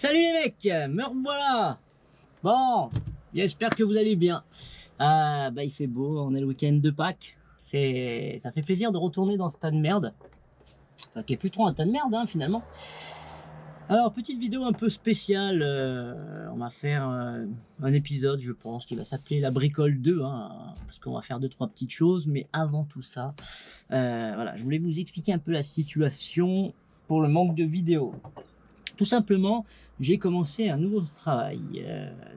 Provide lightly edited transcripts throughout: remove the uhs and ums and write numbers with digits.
Salut les mecs, me revoilà. Bon, j'espère que vous allez bien. Il fait beau, on est le week-end de Pâques. Ça fait plaisir de retourner dans ce tas de merde. Enfin, qui est plus trop un tas de merde, hein, finalement. Alors, petite vidéo un peu spéciale. On va faire un épisode, je pense, qui va s'appeler La Bricole 2, hein, parce qu'on va faire 2-3 petites choses. Mais avant tout ça, voilà, je voulais vous expliquer un peu la situation pour le manque de vidéos. Tout simplement, j'ai commencé un nouveau travail.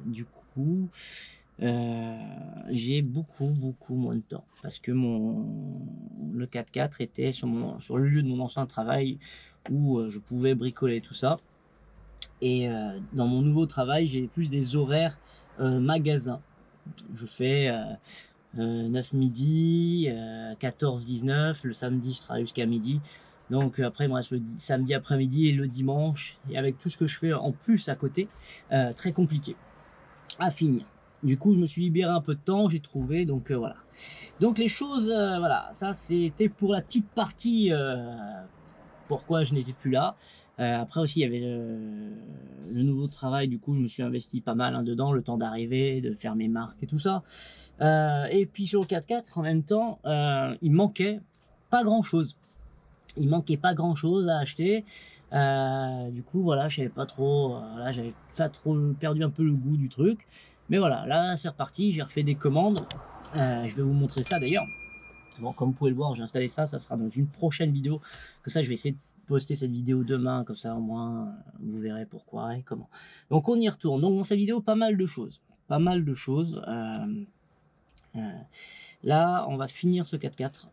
Du coup, j'ai beaucoup moins de temps parce que le 4x4 était sur le lieu de mon ancien travail où je pouvais bricoler tout ça. Et dans mon nouveau travail, j'ai plus des horaires magasin. Je fais 9 midi, 14-19. Le samedi, je travaille jusqu'à midi. Donc après, il me reste le samedi après-midi et le dimanche. Et avec tout ce que je fais en plus à côté, très compliqué à finir. Du coup, je me suis libéré un peu de temps, j'ai trouvé, donc voilà. Donc les choses, voilà, ça c'était pour la petite partie pourquoi je n'étais plus là. Après aussi, il y avait le nouveau travail, du coup, je me suis investi pas mal dedans, le temps d'arriver, de faire mes marques et tout ça. Et puis sur le 4x4, en même temps, il manquait pas grand-chose. Il manquait pas grand-chose à acheter. Du coup, voilà, je savais pas trop, là, j'avais pas trop perdu un peu le goût du truc. Mais voilà, là, c'est reparti, j'ai refait des commandes. Je vais vous montrer ça d'ailleurs. Bon, comme vous pouvez le voir, j'ai installé ça, ça sera dans une prochaine vidéo. Que ça, je vais essayer de poster cette vidéo demain, comme ça au moins vous verrez pourquoi et comment. Donc on y retourne. Donc dans cette vidéo, pas mal de choses. Pas mal de choses. Là, on va finir ce 4x4.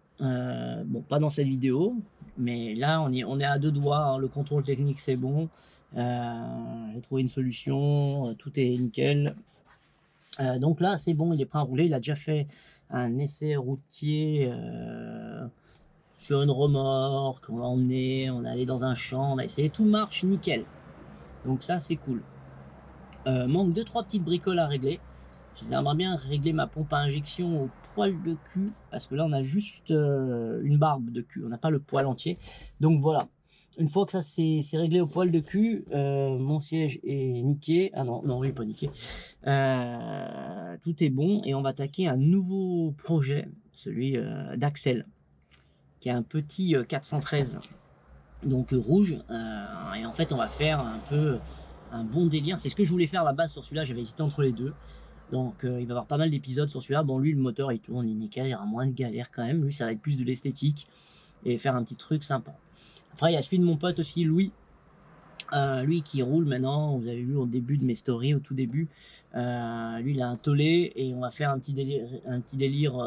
Bon, pas dans cette vidéo, mais là, on est à deux doigts, hein. Le contrôle technique, c'est bon. J'ai trouvé une solution, tout est nickel. Donc là, c'est bon, il est prêt à rouler. Il a déjà fait un essai routier sur une remorque. On l'a emmené, on est allé dans un champ, on a essayé, tout marche nickel. Donc ça, c'est cool. Manque 2-3 petites bricoles à régler. J'aimerais bien régler ma pompe à injection au poil de cul, parce que là on a juste une barbe de cul, on n'a pas le poil entier. Donc voilà, une fois que ça c'est réglé au poil de cul, mon siège est niqué. Ah non, non, il n'est pas niqué. Tout est bon et on va attaquer un nouveau projet, celui d'Axel, qui a un petit 413, donc rouge. Et en fait on va faire un peu un bon délire. C'est ce que je voulais faire à la base sur celui-là, j'avais hésité entre les deux. Donc il va y avoir pas mal d'épisodes sur celui-là. Bon, lui, le moteur il tourne, il est nickel, il y aura moins de galère quand même. Lui, ça va être plus de l'esthétique et faire un petit truc sympa. Après, il y a celui de mon pote aussi, Louis. Lui qui roule maintenant, vous avez vu au début de mes stories, au tout début. Lui, il a un tollé et on va faire un petit délire.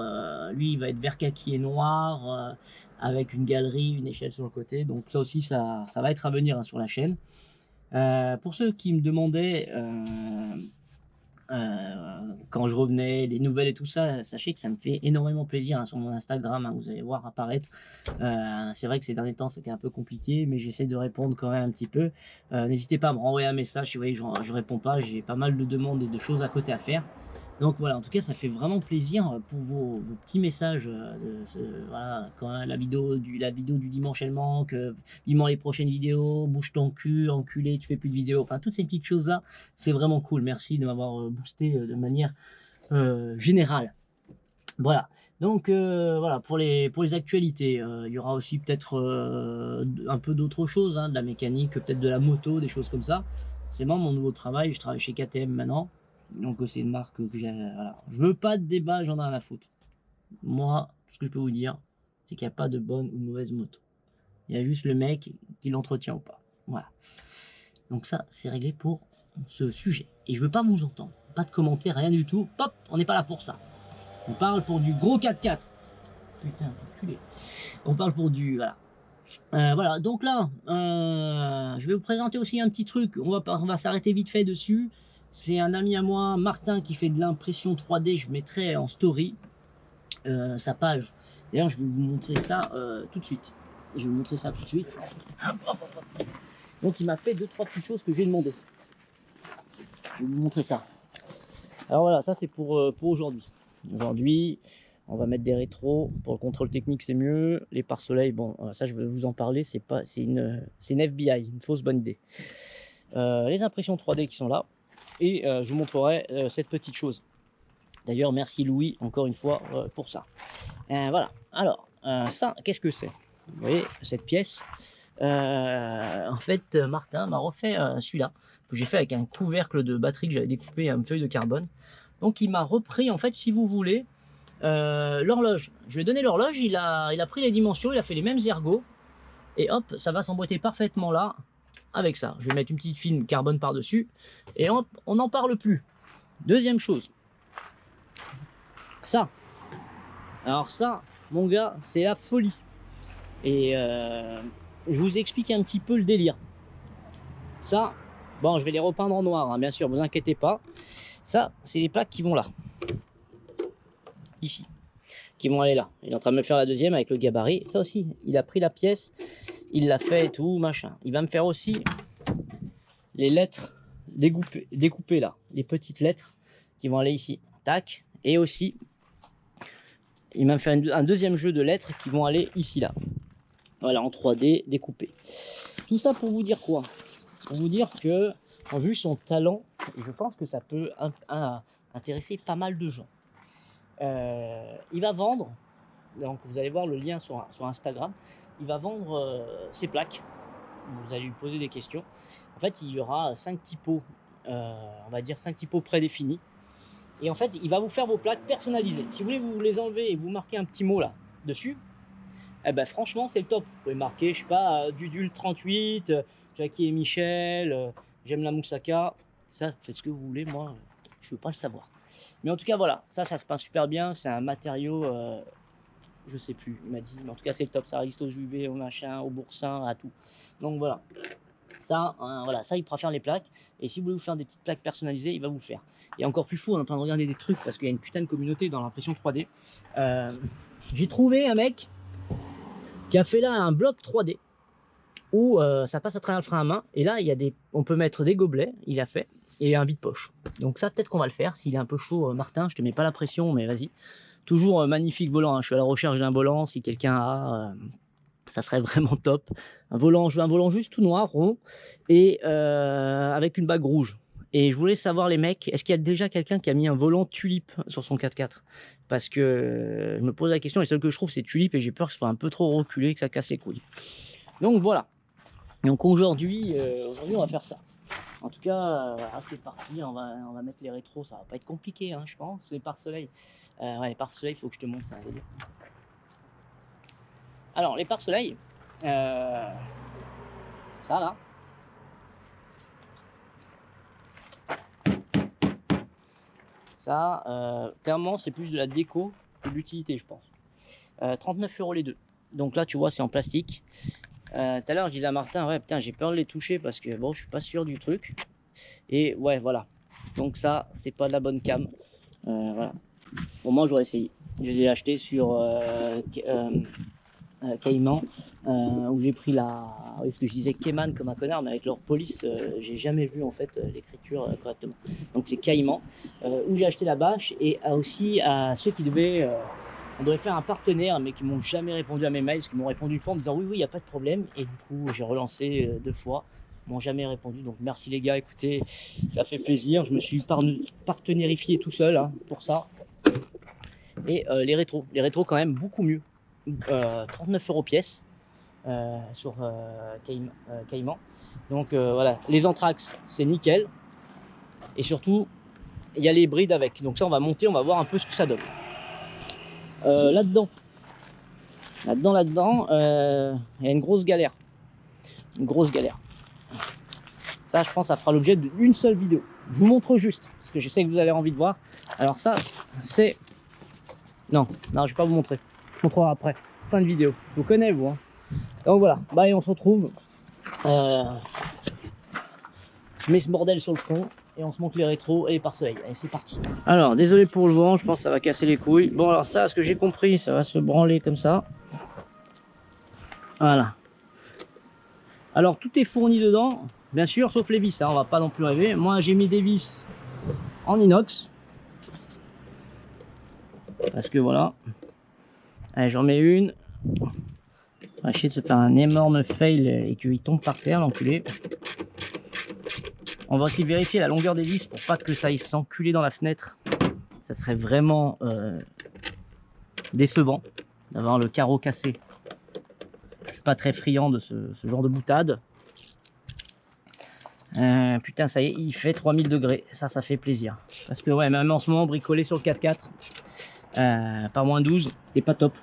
Lui, il va être vert kaki et noir avec une galerie, une échelle sur le côté. Donc ça aussi, ça va être à venir, hein, sur la chaîne. Pour ceux qui me demandaient quand je revenais, les nouvelles et tout ça, sachez que ça me fait énormément plaisir, hein, sur mon Instagram, hein, vous allez voir apparaître. C'est vrai que ces derniers temps c'était un peu compliqué, mais j'essaie de répondre quand même un petit peu. N'hésitez pas à me renvoyer un message si vous voyez que je réponds pas, j'ai pas mal de demandes et de choses à côté à faire. Donc voilà, en tout cas ça fait vraiment plaisir pour vos petits messages, voilà, quand la vidéo du dimanche elle manque, vivement les prochaines vidéos, bouge ton cul, enculé, tu fais plus de vidéos, enfin toutes ces petites choses là, c'est vraiment cool. Merci de m'avoir boosté de manière générale. Voilà, donc voilà pour les actualités. Il y aura aussi peut-être un peu d'autres choses, hein, de la mécanique, peut-être de la moto, des choses comme ça. C'est moi mon nouveau travail, je travaille chez KTM maintenant, donc c'est une marque que j'ai. Voilà. Je veux pas de débat, j'en ai rien à foutre. Moi, ce que je peux vous dire, c'est qu'il n'y a pas de bonne ou de mauvaise moto. Il y a juste le mec qui l'entretient ou pas. Voilà. Donc ça, c'est réglé pour ce sujet. Et je veux pas vous entendre. Pas de commentaires, rien du tout. Pop, on n'est pas là pour ça. On parle pour du gros 4x4. Putain, culé. On parle pour du... Voilà. Voilà, donc là, je vais vous présenter aussi un petit truc. On va s'arrêter vite fait dessus. C'est un ami à moi, Martin, qui fait de l'impression 3D. Je mettrai en story sa page. D'ailleurs, je vais vous montrer ça tout de suite. Je vais vous montrer ça tout de suite. Donc, il m'a fait 2-3 petites choses que j'ai demandé. Je vais vous montrer ça. Alors voilà, ça c'est pour aujourd'hui. Aujourd'hui, on va mettre des rétros. Pour le contrôle technique, c'est mieux. Les pare-soleil, bon, ça je vais vous en parler. C'est une FBI, une fausse bonne idée. les impressions 3D qui sont là, et je vous montrerai cette petite chose. D'ailleurs, merci Louis encore une fois pour ça. Voilà, alors ça, qu'est-ce que c'est? Vous voyez cette pièce, en fait Martin m'a refait celui-là, que j'ai fait avec un couvercle de batterie que j'avais découpé à une feuille de carbone. Donc il m'a repris, en fait, si vous voulez, l'horloge. Je lui ai donné l'horloge, il a pris les dimensions, il a fait les mêmes ergots, et hop, ça va s'emboîter parfaitement là, avec ça. Je vais mettre une petite film carbone par-dessus, et hop, on n'en parle plus. Deuxième chose, ça. Alors ça, mon gars, c'est la folie. Et je vous explique un petit peu le délire. Ça, bon, je vais les repeindre en noir, hein, bien sûr, vous inquiétez pas. Ça, c'est les plaques qui vont là. Ici. Qui vont aller là. Il est en train de me faire la deuxième avec le gabarit. Ça aussi, il a pris la pièce, il l'a fait et tout, machin. Il va me faire aussi les lettres découpées là. Les petites lettres qui vont aller ici. Tac. Et aussi, il m'a fait un deuxième jeu de lettres qui vont aller ici là. Voilà, en 3D découpé. Tout ça pour vous dire quoi? Pour vous dire que, en vu son talent, je pense que ça peut intéresser pas mal de gens. Il va vendre, donc vous allez voir le lien sur Instagram, il va vendre ses plaques. Vous allez lui poser des questions. En fait, il y aura 5 typos, on va dire 5 typos prédéfinis. Et en fait, il va vous faire vos plaques personnalisées. Si vous voulez vous les enlever et vous marquez un petit mot là dessus, eh ben franchement c'est le top. Vous pouvez marquer, je sais pas, Dudul 38, Jackie et Michel, j'aime la moussaka. Ça, faites ce que vous voulez, moi je veux pas le savoir. Mais en tout cas voilà, ça se passe super bien. C'est un matériau, je sais plus, il m'a dit, mais en tout cas c'est le top. Ça résiste aux UV, au machin, au boursin, à tout. Donc voilà. Ça, voilà, ça il pourra faire les plaques. Et si vous voulez vous faire des petites plaques personnalisées, il va vous le faire. Et encore plus fou, on est en train de regarder des trucs parce qu'il y a une putain de communauté dans l'impression 3D. J'ai trouvé un mec qui a fait là un bloc 3D où ça passe à travers le frein à main. Et là, on peut mettre des gobelets, il a fait, et un vide-poche. Donc ça, peut-être qu'on va le faire. S'il est un peu chaud, Martin, je te mets pas la pression, mais vas-y. Toujours magnifique volant, hein. Je suis à la recherche d'un volant. Si quelqu'un a... ça serait vraiment top. Un volant, je veux un volant juste tout noir, rond, et avec une bague rouge. Et je voulais savoir, les mecs, est-ce qu'il y a déjà quelqu'un qui a mis un volant tulipe sur son 4x4? Parce que je me pose la question, et celle que je trouve, c'est tulipe, et j'ai peur que ce soit un peu trop reculé, que ça casse les couilles. Donc voilà. Donc aujourd'hui, on va faire ça. En tout cas, c'est parti, on va mettre les rétros, ça va pas être compliqué, hein, je pense. Les pare-soleil. Ouais, les pare-soleil, il faut que je te montre ça. Alors, les pare-soleil, ça là, ça, clairement, c'est plus de la déco que de l'utilité, je pense. 39 € les deux. Donc là, tu vois, c'est en plastique. Tout à l'heure, je disais à Martin, ouais, putain, j'ai peur de les toucher parce que bon, je suis pas sûr du truc. Et ouais, voilà. Donc ça, c'est pas de la bonne cam. Voilà. Bon, moi, j'aurais essayé. Je les ai achetés sur Caïman, où j'ai pris parce que je disais Cayman comme un connard, mais avec leur police, j'ai jamais vu en fait l'écriture correctement. Donc c'est Caïman, où j'ai acheté la bâche, et aussi à ceux qui devaient, on devait faire un partenaire, mais qui m'ont jamais répondu à mes mails, qui m'ont répondu une fois en me disant oui, il n'y a pas de problème, et du coup j'ai relancé 2 fois, ils m'ont jamais répondu. Donc merci les gars, écoutez, ça fait plaisir. Je me suis partenarifié tout seul, hein, pour ça. Et les rétros quand même beaucoup mieux. 39 € pièce sur Caïman. Donc voilà, les Anthrax c'est nickel, et surtout il y a les brides avec. Donc ça, on va monter, on va voir un peu ce que ça donne. Là-dedans, il y a une grosse galère. Ça, je pense, ça fera l'objet d'une seule vidéo. Je vous montre juste, parce que je sais que vous avez envie de voir. Alors ça, c'est... Non, je vais pas vous montrer. Je vous montrerai après. Fin de vidéo. Vous connaissez, vous. Hein. Donc voilà. Bah, et on se retrouve. Je mets ce bordel sur le front. Et on se monte les rétros et les pare-soleil. Allez, c'est parti. Alors, désolé pour le vent. Je pense que ça va casser les couilles. Bon, alors ça, ce que j'ai compris, ça va se branler comme ça. Voilà. Alors, tout est fourni dedans. Bien sûr, sauf les vis. Hein, on va pas non plus rêver. Moi, j'ai mis des vis en inox. Parce que voilà. Allez, j'en mets une. On va essayer de se faire un énorme fail et qu'il tombe par terre, l'enculé. On va aussi vérifier la longueur des vis pour pas que ça aille s'enculer dans la fenêtre. Ça serait vraiment décevant d'avoir le carreau cassé. Je suis pas très friand de ce genre de boutade. Putain, ça y est, il fait 3000 degrés. Ça fait plaisir. Parce que ouais, même en ce moment, bricoler sur le 4x4, par moins 12, c'est pas top.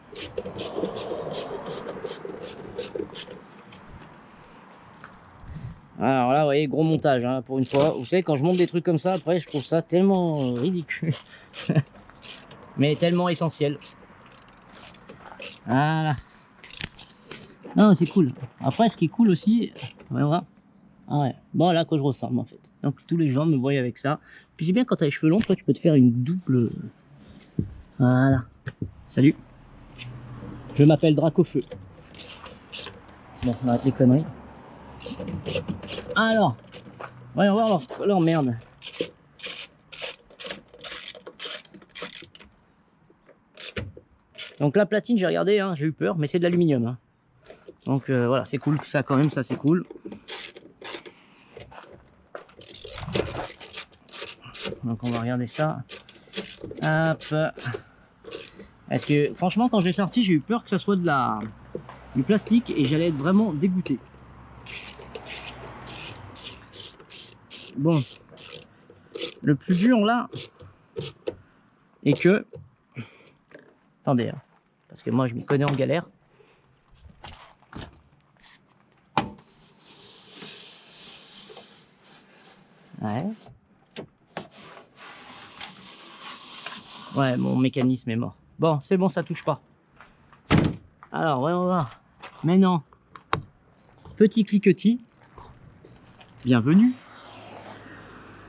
Alors là, vous voyez, gros montage, hein, pour une fois. Vous savez, quand je monte des trucs comme ça, après, je trouve ça tellement ridicule. Mais tellement essentiel. Voilà. Non, c'est cool. Après, ce qui est cool aussi, on va voir. Ah ouais, bon, là, quoi je ressemble, en fait. Donc, tous les gens me voient avec ça. Puis c'est bien, quand t'as les cheveux longs, toi, tu peux te faire une double... Voilà. Salut. Je m'appelle Dracofeu. Bon, on arrête les conneries. Alors, voyons voir leur merde. Donc la platine, j'ai regardé, hein, j'ai eu peur, mais c'est de l'aluminium. Hein. Donc voilà, c'est cool, ça quand même, ça c'est cool. Donc on va regarder ça. Hop. Parce que franchement, quand j'ai sorti, j'ai eu peur que ça soit du plastique et j'allais être vraiment dégoûté. Bon, le plus dur là est que... Attendez, hein, parce que moi je m'y connais en galère. Ouais. Ouais, mon mécanisme est mort. Bon, c'est bon, ça touche pas. Alors, voyons voir. Mais non. Petit cliquetis. Bienvenue.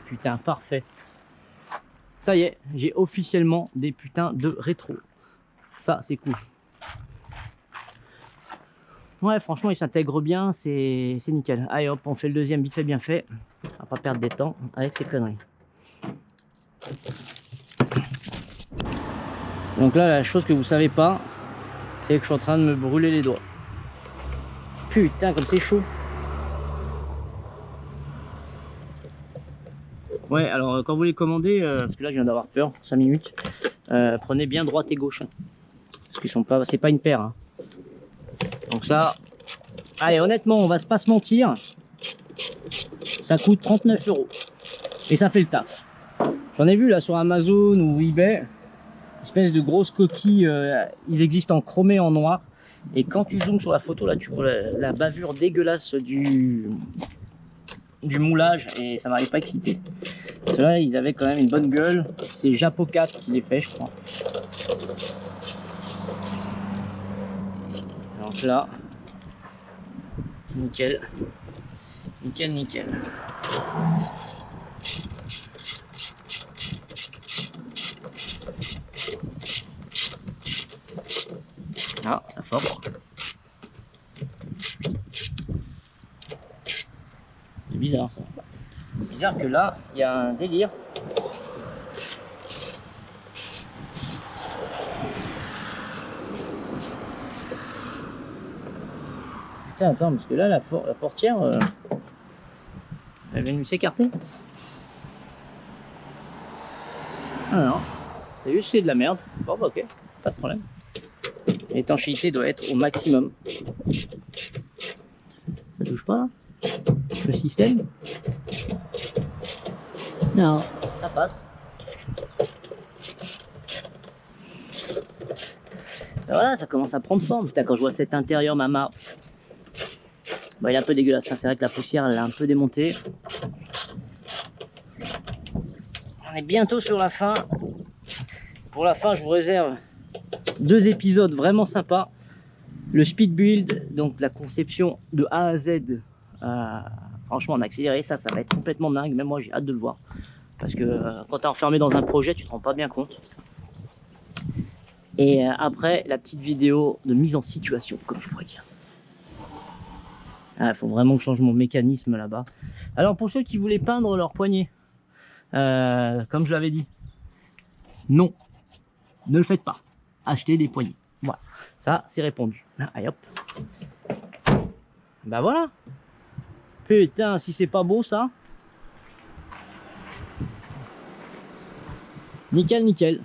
Putain, parfait. Ça y est, j'ai officiellement des putains de rétro. Ça, c'est cool. Ouais, franchement, il s'intègre bien, c'est nickel. Allez hop, on fait le deuxième vite fait, bien fait. On va pas perdre des temps avec ces conneries. Donc là, la chose que vous savez pas, c'est que je suis en train de me brûler les doigts. Putain, comme c'est chaud. Ouais, alors quand vous les commandez, parce que là je viens d'avoir peur, 5 minutes, prenez bien droite et gauche. Hein, parce qu'ils sont pas, c'est pas une paire. Hein. Donc ça, allez, honnêtement, on va pas se mentir, ça coûte 39 € et ça fait le taf. J'en ai vu là sur Amazon ou eBay, espèce de grosses coquilles, ils existent en chromé, en noir. Et quand tu zoomes sur la photo, là, tu vois la bavure dégueulasse du moulage et ça m'arrive pas excité. Ceux-là, ils avaient quand même une bonne gueule. C'est Japo 4 qui les fait, je crois. Donc là, nickel. Nickel, nickel. Ah, ça forme. C'est bizarre ça. Bizarre que là, il y a un délire. Putain, attends, parce que là, la portière, elle vient de s'écarter. Ah non, c'est juste c'est de la merde. Bon, bah ok, pas de problème. L'étanchéité doit être au maximum. Ça touche pas là? Le système? Non, ça passe. Et voilà, ça commence à prendre forme. Putain, quand je vois cet intérieur Mama, bah, il est un peu dégueulasse. C'est vrai que la poussière, elle est un peu démontée. On est bientôt sur la fin. Pour la fin, je vous réserve 2 épisodes vraiment sympas. Le speed build, donc la conception de A à Z, franchement en accéléré, ça va être complètement dingue. Même moi, j'ai hâte de le voir. Parce que quand tu es enfermé dans un projet, tu te rends pas bien compte. Et après, la petite vidéo de mise en situation, comme je pourrais dire. Il faut vraiment que je change mon mécanisme là-bas. Alors pour ceux qui voulaient peindre leur poignet, comme je l'avais dit, non, ne le faites pas. Achetez des poignets. Voilà, ça c'est répondu. Allez hop. Bah voilà. Putain, si c'est pas beau ça. Nickel, nickel.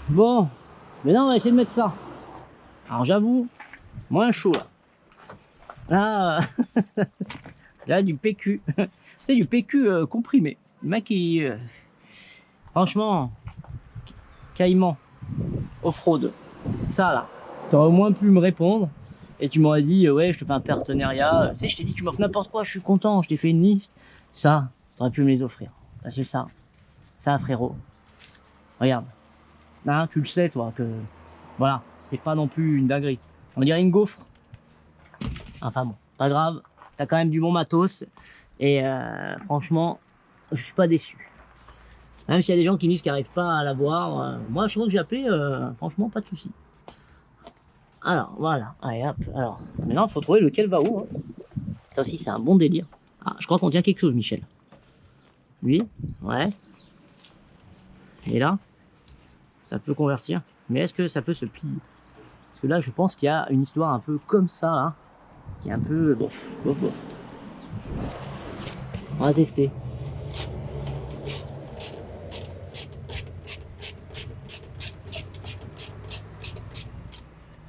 Bon, maintenant on va essayer de mettre ça. Alors j'avoue, moins chaud là. Là, là du PQ. C'est du PQ comprimé. Le mec il... franchement, Caïman, off-road. Ça là, t'aurais au moins pu me répondre. Et tu m'aurais dit, ouais, je te fais un partenariat. Tu sais, je t'ai dit, tu m'offres n'importe quoi, je suis content, je t'ai fait une liste. Ça, t'aurais pu me les offrir. Parce que ça, frérot. Regarde. Hein, tu le sais, toi, que voilà, c'est pas non plus une dinguerie. On dirait une gaufre. Enfin bon, pas grave. T'as quand même du bon matos. Et franchement, je suis pas déçu. Même s'il y a des gens qui disent qu'ils n'arrivent pas à l'avoir. Moi, je crois que j'ai appelé, franchement, pas de souci. Alors, voilà. Allez, hop. Alors, maintenant, il faut trouver lequel va où. Hein. Ça aussi, c'est un bon délire. Ah, je crois qu'on tient quelque chose, Michel. Lui, ouais. Et là, ça peut convertir. Mais est-ce que ça peut se plier? Parce que là, je pense qu'il y a une histoire un peu comme ça, là. Qui est un peu... Bof, bof, bof. On va tester.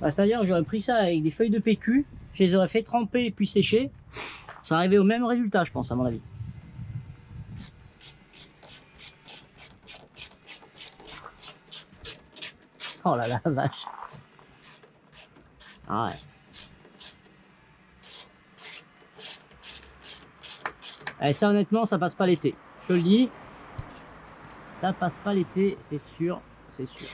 Bah, c'est-à-dire que j'aurais pris ça avec des feuilles de PQ, je les aurais fait tremper puis sécher, ça arrivait au même résultat, je pense, à mon avis. Oh là là, vache. Ah ouais. Et ça, honnêtement, ça passe pas l'été. Je te le dis. Ça passe pas l'été, c'est sûr. C'est sûr.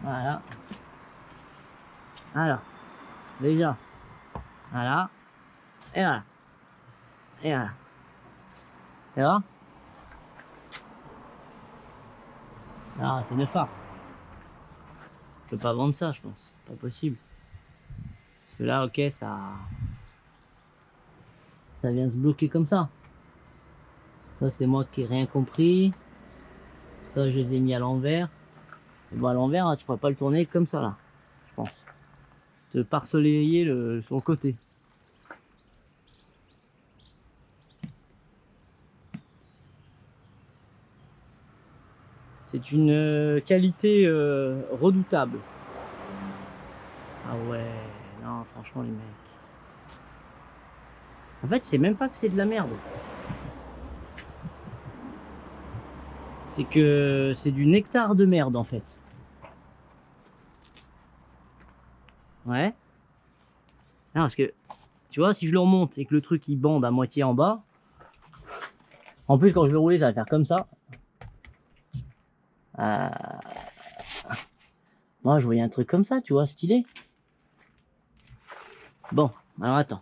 Voilà. Alors, déjà. Voilà. Et voilà. Et voilà. C'est vrai? Ah, c'est une farce. Je peux pas vendre ça, je pense. Pas possible. Parce que là, ok, ça vient se bloquer comme ça. Ça, c'est moi qui ai rien compris. Ça, je les ai mis à l'envers. Et bon, à l'envers, hein, tu pourrais pas le tourner comme ça, là. Je pense. Te parcelayer sur le côté. C'est une qualité redoutable. Ah ouais, non, franchement, les mecs. En fait, c'est même pas que c'est de la merde. C'est que c'est du nectar de merde, en fait. Ouais. Non, parce que, tu vois, si je le remonte et que le truc il bande à moitié en bas, en plus, quand je vais rouler, ça va faire comme ça. Moi, je voyais un truc comme ça, tu vois, stylé. Bon, alors attends.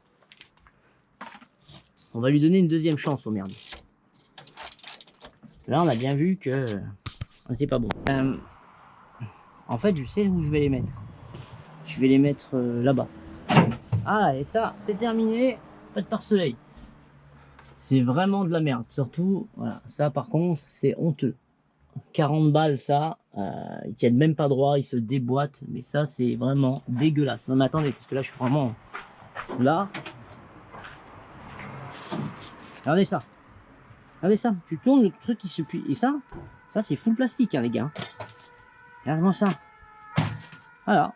On va lui donner une deuxième chance au merde. Là, on a bien vu que on n'était pas bon. En fait, je sais où je vais les mettre. Je vais les mettre là-bas. Ah, et ça, c'est terminé. Pas de pare-soleil. C'est vraiment de la merde. Surtout, voilà, ça par contre, c'est honteux. 40 balles, ça. Ils tiennent même pas droit, ils se déboîtent. Mais ça, c'est vraiment dégueulasse. Non, mais attendez, parce que là, je suis vraiment là. Regardez ça. Regardez ça. Tu tournes, le truc qui se plie. Et ça c'est full plastique, hein, les gars. Regarde-moi ça. Voilà.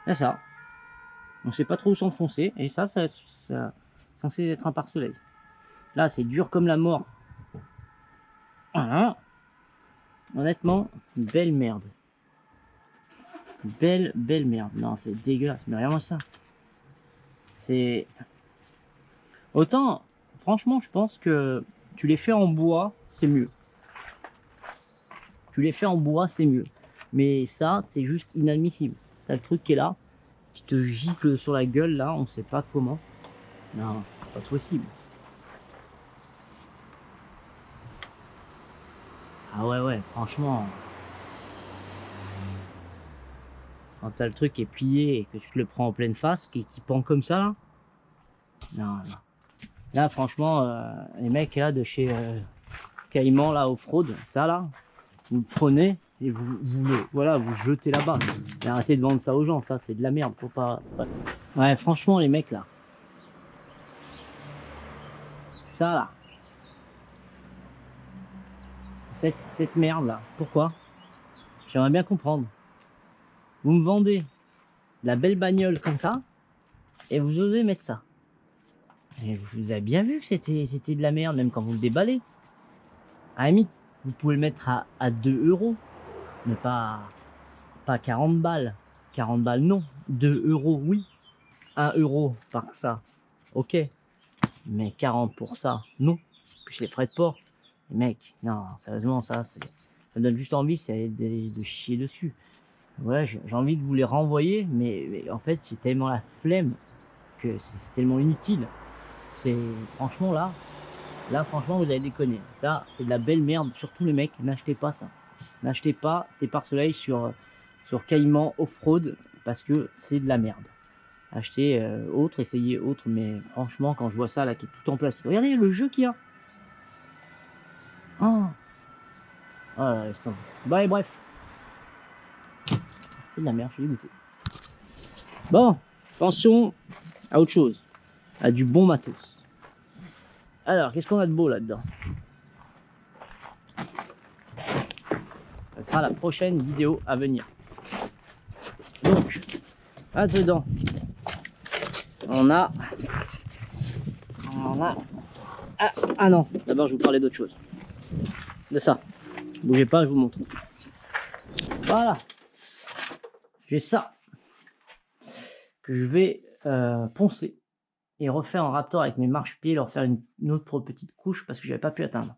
Là, ça. On sait pas trop où s'enfoncer. Et ça censé être un pare-soleil. Là, c'est dur comme la mort. Voilà. Honnêtement, une belle merde. Belle merde. Non, c'est dégueulasse. Mais regarde-moi ça. C'est... Autant, franchement, je pense que tu les fais en bois, c'est mieux. Tu les fais en bois, c'est mieux. Mais ça, c'est juste inadmissible. T'as le truc qui est là, qui te gicle sur la gueule, là, on sait pas comment. Non, c'est pas possible. Ah ouais, franchement. Quand t'as le truc qui est plié et que tu te le prends en pleine face, qui pend comme ça, là. Non. Là, franchement, les mecs là de chez Caïman, là, off-road, ça là, vous le prenez, et voilà, vous jetez là-bas. Mais arrêtez de vendre ça aux gens, ça c'est de la merde, faut pas... Ouais, franchement les mecs là, ça là, cette merde là, pourquoi? J'aimerais bien comprendre. Vous me vendez de la belle bagnole comme ça, et vous osez mettre ça. Et vous avez bien vu que c'était de la merde, même quand vous le déballez. À la limite, vous pouvez le mettre à 2 euros, mais pas 40 balles. 40 balles, non. 2 euros, oui. 1 euro par ça, ok. Mais 40 pour ça, non. Plus les frais de port. Les mecs, non, sérieusement, ça me donne juste envie, c'est de chier dessus. Ouais, j'ai envie de vous les renvoyer, mais en fait, j'ai tellement la flemme que c'est tellement inutile. C'est franchement là franchement vous avez déconné. Ça c'est de la belle merde, surtout les mecs, n'achetez pas ça. N'achetez pas ces pare-soleil sur Caïman Off-Road parce que c'est de la merde. Achetez autre, essayez autre, mais franchement quand je vois ça là qui est tout en plastique, regardez le jeu qu'il y a. Oh, laisse tomber. Bah et bref. C'est de la merde, je suis dégoûté. Bon, pensons à autre chose, à du bon matos. Alors, qu'est-ce qu'on a de beau là-dedans? Ça sera la prochaine vidéo à venir. Donc, là-dedans, on a... Ah non, d'abord je vais vous parler d'autre chose. De ça. Bougez pas, je vous montre. Voilà. J'ai ça. Que je vais poncer. Et refaire en Raptor avec mes marche-pieds, leur faire une autre petite couche parce que j'avais pas pu atteindre.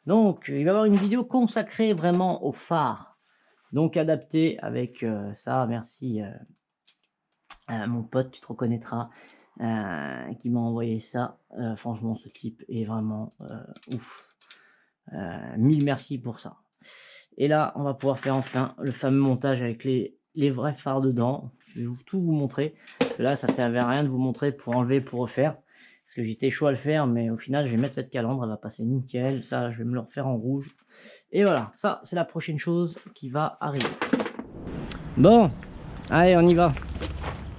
Donc il va y avoir une vidéo consacrée vraiment au phare. Donc adapté avec ça, merci mon pote, tu te reconnaîtras, qui m'a envoyé ça. Franchement ce type est vraiment ouf. Mille merci pour ça. Et là on va pouvoir faire enfin le fameux montage avec les vrais phares dedans. Je vais tout vous montrer. Là, ça servait à rien de vous montrer pour enlever, pour refaire. Parce que j'étais chaud à le faire, mais au final, je vais mettre cette calandre. Elle va passer nickel. Ça, je vais me le refaire en rouge. Et voilà, ça, c'est la prochaine chose qui va arriver. Bon, allez, on y va.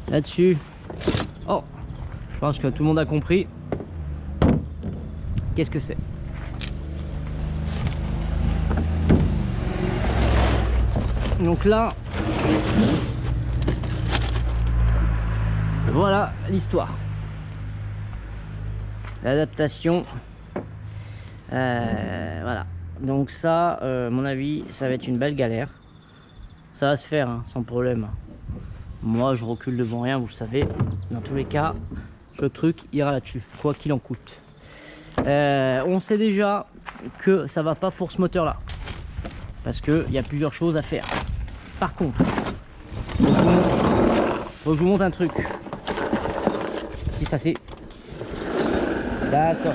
Là-dessus. Oh, je pense que tout le monde a compris. Qu'est-ce que c'est? Donc là... Voilà l'histoire. L'adaptation. Voilà. Donc ça, à mon avis, ça va être une belle galère. Ça va se faire hein, sans problème. Moi, je recule devant rien, vous le savez. Dans tous les cas, ce truc ira là-dessus, quoi qu'il en coûte. On sait déjà que ça va pas pour ce moteur-là. Parce qu'il y a plusieurs choses à faire. Par contre, faut que je vous montre un truc. Si ça c'est... D'accord.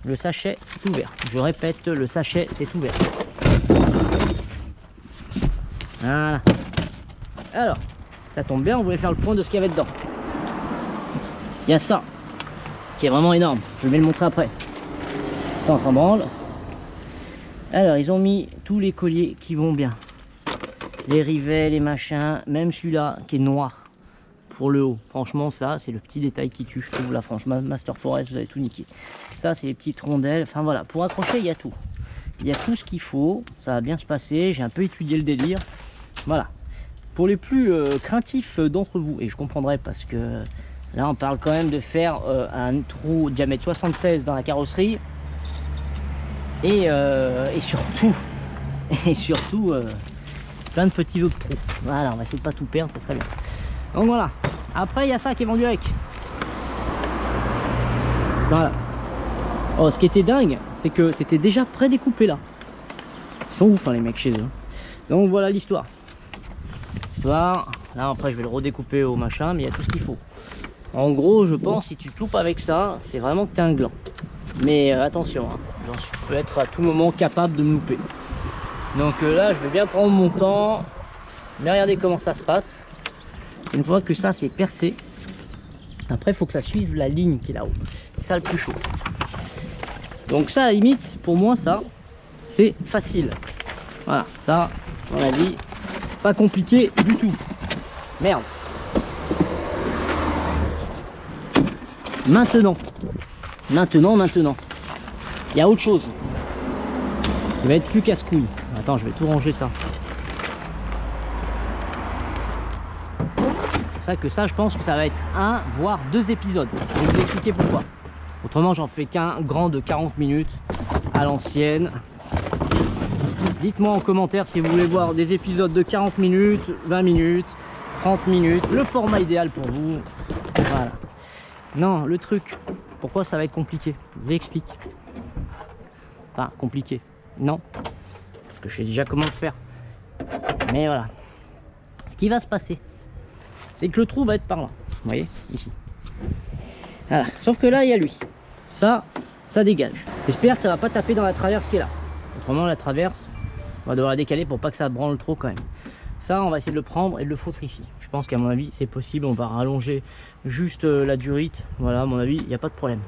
Le sachet c'est ouvert. Je répète, le sachet c'est ouvert. Voilà. Alors, ça tombe bien, on voulait faire le point de ce qu'il y avait dedans. Il y a ça, qui est vraiment énorme. Je vais le montrer après. Ça on s'en branle. Alors, ils ont mis tous les colliers qui vont bien. Les rivets, les machins, même celui-là qui est noir. Pour le haut, franchement ça c'est le petit détail qui tue, je trouve. Là franchement Master Forest, vous avez tout niqué. Ça c'est les petites rondelles, enfin voilà, pour accrocher il y a tout. Il y a tout ce qu'il faut, ça va bien se passer, j'ai un peu étudié le délire. Voilà, pour les plus craintifs d'entre vous, et je comprendrai parce que là on parle quand même de faire un trou diamètre 76 dans la carrosserie. Et surtout plein de petits autres trous. Voilà, on va essayer de pas tout perdre, ça serait bien. Donc voilà, après il y a ça qui est vendu avec. Voilà. Oh, ce qui était dingue, c'est que c'était déjà prédécoupé là. Ils sont ouf hein, les mecs chez eux. Donc voilà l'histoire. Là après je vais le redécouper au machin, mais il y a tout ce qu'il faut. En gros je pense si tu te loupes avec ça, c'est vraiment que t'es un gland. Mais attention, hein, je peux être à tout moment capable de me louper. Donc là je vais bien prendre mon temps. Mais regardez comment ça se passe. Une fois que ça c'est percé, après il faut que ça suive la ligne qui est là-haut. C'est ça le plus chaud. Donc ça à la limite, pour moi ça, c'est facile. Voilà, ça, à mon avis, pas compliqué du tout. Merde. Maintenant, il y a autre chose qui va être plus casse-couille. Attends, je vais tout ranger ça. C'est ça que ça, je pense que ça va être un, voire 2 épisodes. Je vais vous expliquer pourquoi. Autrement, j'en fais qu'un grand de 40 minutes à l'ancienne. Dites-moi en commentaire si vous voulez voir des épisodes de 40 minutes, 20 minutes, 30 minutes, le format idéal pour vous. Voilà. Non, le truc, pourquoi ça va être compliqué? Je vous explique. Enfin, compliqué. Non. Parce que je sais déjà comment le faire. Mais voilà. Ce qui va se passer, c'est que le trou va être par là. Vous voyez, ici. Voilà. Sauf que là, il y a lui. Ça dégage. J'espère que ça va pas taper dans la traverse qui est là. Autrement, la traverse, on va devoir la décaler pour pas que ça branle trop quand même. Ça, on va essayer de le prendre et de le foutre ici. Je pense qu'à mon avis, c'est possible. On va rallonger juste la durite. Voilà, à mon avis, il n'y a pas de problème.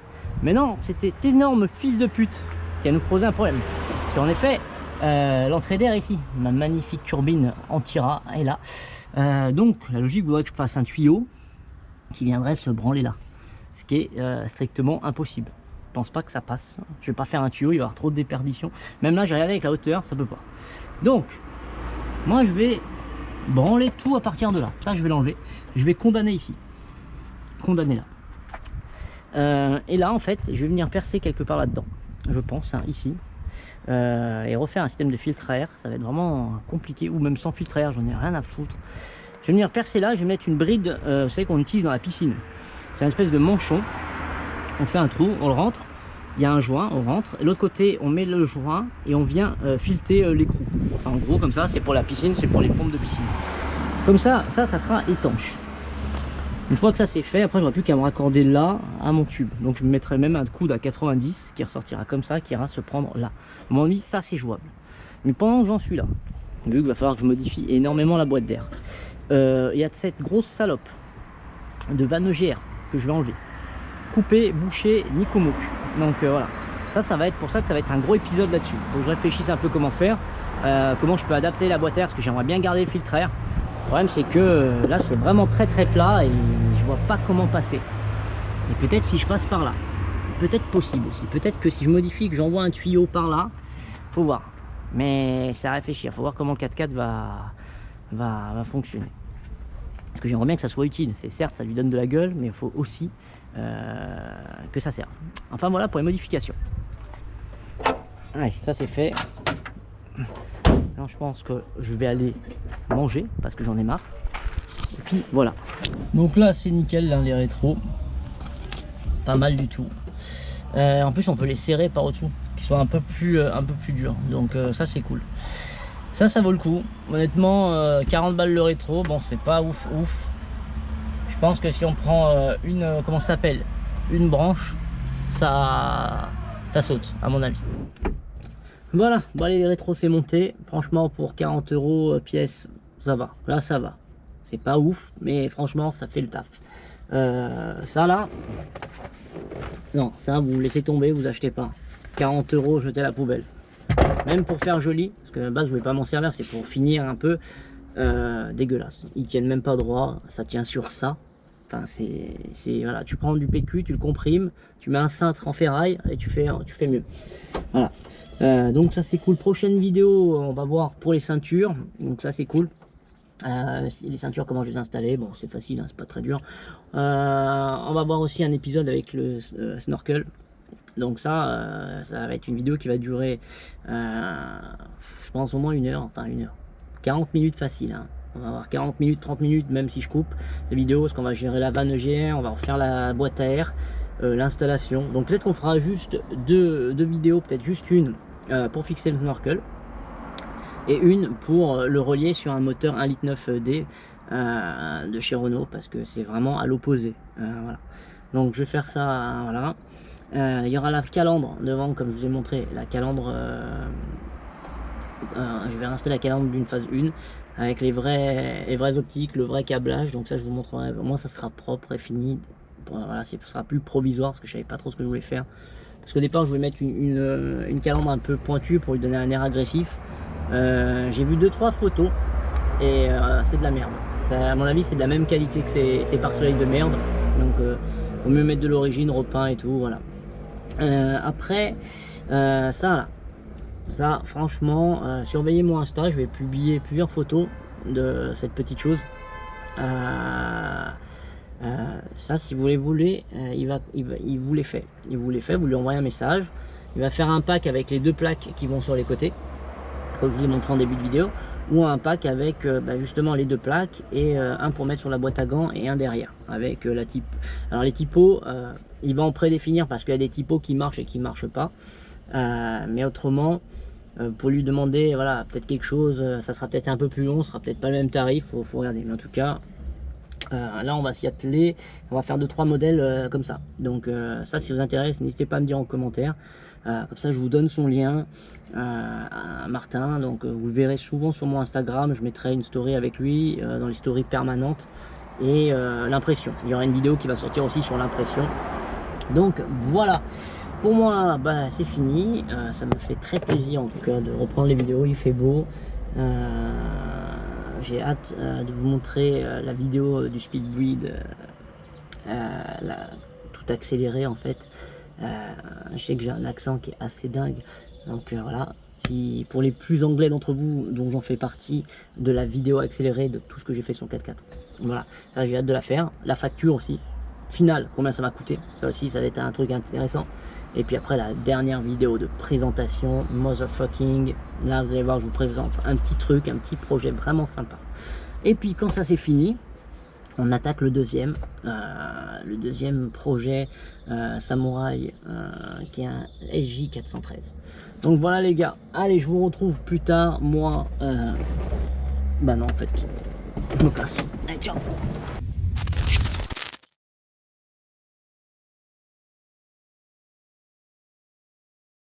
Mais non, c'était énorme fils de pute qui a nous posé un problème. Parce qu'en effet, l'entrée d'air ici, ma magnifique turbine Antira est là. Donc, la logique voudrait que je fasse un tuyau qui viendrait se branler là. Ce qui est strictement impossible. Je pense pas que ça passe. Je vais pas faire un tuyau, il va y avoir trop de déperdition. Même là, j'ai regardé avec la hauteur, ça peut pas. Donc, moi, je vais branler tout à partir de là. Ça, je vais l'enlever. Je vais condamner ici. Condamner là. Et là, en fait, je vais venir percer quelque part là-dedans. Je pense, hein, ici. Et refaire un système de filtre à air. Ça va être vraiment compliqué. Ou même sans filtre à air, j'en ai rien à foutre. Je vais venir percer là. Je vais mettre une bride, vous savez, qu'on utilise dans la piscine. C'est une espèce de manchon. On fait un trou, on le rentre. Il y a un joint, on rentre. Et l'autre côté, on met le joint et on vient fileter l'écrou. En gros, comme ça, c'est pour la piscine, c'est pour les pompes de piscine. Comme ça sera étanche. Une fois que ça c'est fait, après, j'aurai plus qu'à me raccorder là à mon tube. Donc, je me mettrai même un coude à 90 qui ressortira comme ça, qui ira se prendre là. À mon avis, ça c'est jouable. Mais pendant que j'en suis là, vu qu'il va falloir que je modifie énormément la boîte d'air, il y a cette grosse salope de vanne GR que je vais enlever. Couper, boucher, Nikomook. Donc voilà, ça va être pour ça que ça va être un gros épisode là-dessus. Faut que je réfléchisse un peu comment faire, comment je peux adapter la boîte à air, parce que j'aimerais bien garder le filtre à air. Le problème c'est que là c'est vraiment très plat et je vois pas comment passer. Et peut-être si je passe par là, peut-être possible aussi. Peut-être que si je modifie, que j'envoie un tuyau par là, faut voir. Mais c'est à réfléchir, faut voir comment le 4x4 va fonctionner. Parce que j'aimerais bien que ça soit utile. C'est certes, ça lui donne de la gueule, mais il faut aussi que ça serve. Enfin voilà pour les modifications. Allez, ça c'est fait. Alors, je pense que je vais aller manger parce que j'en ai marre. Et puis voilà. Donc là c'est nickel, là, les rétros. Pas mal du tout. En plus on peut les serrer par au-dessous, qui soient un peu plus durs. Donc ça c'est cool. Ça vaut le coup. Honnêtement, 40 balles le rétro, bon c'est pas ouf. Je pense que si on prend comment ça s'appelle, une branche, ça saute à mon avis. Voilà, bon allez, les rétros c'est monté. Franchement pour 40 € pièce, ça va. Là ça va. C'est pas ouf, mais franchement ça fait le taf. Ça là, non, ça vous laissez tomber, vous achetez pas. 40 €, jetez à la poubelle. Même pour faire joli, parce que à la base je voulais pas m'en servir, c'est pour finir un peu dégueulasse. Ils tiennent même pas droit, ça tient sur ça. Enfin c'est voilà, tu prends du PQ, tu le comprimes, tu mets un cintre en ferraille et tu fais mieux. Voilà. Donc ça c'est cool. Prochaine vidéo, on va voir pour les ceintures. Donc ça c'est cool. Les ceintures, comment je les installer, bon c'est facile, hein, c'est pas très dur. On va voir aussi un épisode avec le snorkel. Donc ça va être une vidéo qui va durer je pense au moins 1 heure, enfin 1 heure, 40 minutes facile, hein. On va avoir 40 minutes, 30 minutes même si je coupe la vidéo, parce qu'on va gérer la vanne GR, on va refaire la boîte à air, l'installation. Donc peut-être qu'on fera juste deux vidéos, peut-être juste une pour fixer le snorkel et une pour le relier sur un moteur 1,9 litre de chez Renault, parce que c'est vraiment à l'opposé. Voilà. Donc je vais faire ça, voilà. Il y aura la calandre devant, comme je vous ai montré, la calandre. Je vais installer la calandre d'une phase 1 avec les vraies optiques, le vrai câblage. Donc ça je vous montrerai. Au moins ça sera propre et fini. Voilà, ce sera plus provisoire parce que je savais pas trop ce que je voulais faire. Parce qu'au départ je voulais mettre une calandre un peu pointue pour lui donner un air agressif. J'ai vu 2-3 photos et c'est de la merde. Ça, à mon avis, c'est de la même qualité que ces pare-soleil de merde. Donc, vaut mieux mettre de l'origine, repeint et tout, voilà. Après, ça là, ça franchement, surveillez mon Insta, je vais publier plusieurs photos de cette petite chose. Ça, si vous les voulez, il vous les fait. Il vous les fait, vous lui envoyez un message. Il va faire un pack avec les 2 plaques qui vont sur les côtés, comme je vous ai montré en début de vidéo, ou un pack avec justement les 2 plaques et un pour mettre sur la boîte à gants et un derrière avec la type. Alors les typos, il va en prédéfinir parce qu'il y a des typos qui marchent et qui marchent pas, mais autrement pour lui demander voilà peut-être quelque chose, ça sera peut-être un peu plus long, ce sera peut-être pas le même tarif, faut regarder, mais en tout cas là on va s'y atteler, on va faire 2-3 modèles comme ça. Donc ça, si vous intéresse, n'hésitez pas à me dire en commentaire, comme ça je vous donne son lien à Martin. Donc vous le verrez souvent sur mon Instagram, je mettrai une story avec lui dans les stories permanentes, et l'impression, il y aura une vidéo qui va sortir aussi sur l'impression. Donc voilà, pour moi c'est fini, ça me fait très plaisir en tout cas de reprendre les vidéos, il fait beau. J'ai hâte de vous montrer la vidéo du Speedbreed, tout accéléré en fait. Je sais que j'ai un accent qui est assez dingue, donc voilà. Si pour les plus anglais d'entre vous, dont j'en fais partie, de la vidéo accélérée de tout ce que j'ai fait sur 4x4, voilà, ça j'ai hâte de la faire. La facture aussi finale, combien ça m'a coûté, ça aussi ça va être un truc intéressant. Et puis après la dernière vidéo de présentation, motherfucking, là vous allez voir, je vous présente un petit truc, un petit projet vraiment sympa. Et puis quand ça c'est fini, on attaque le deuxième projet samouraï, qui est un SJ413. Donc voilà les gars, allez, je vous retrouve plus tard. Moi non, en fait je me casse, allez, ciao.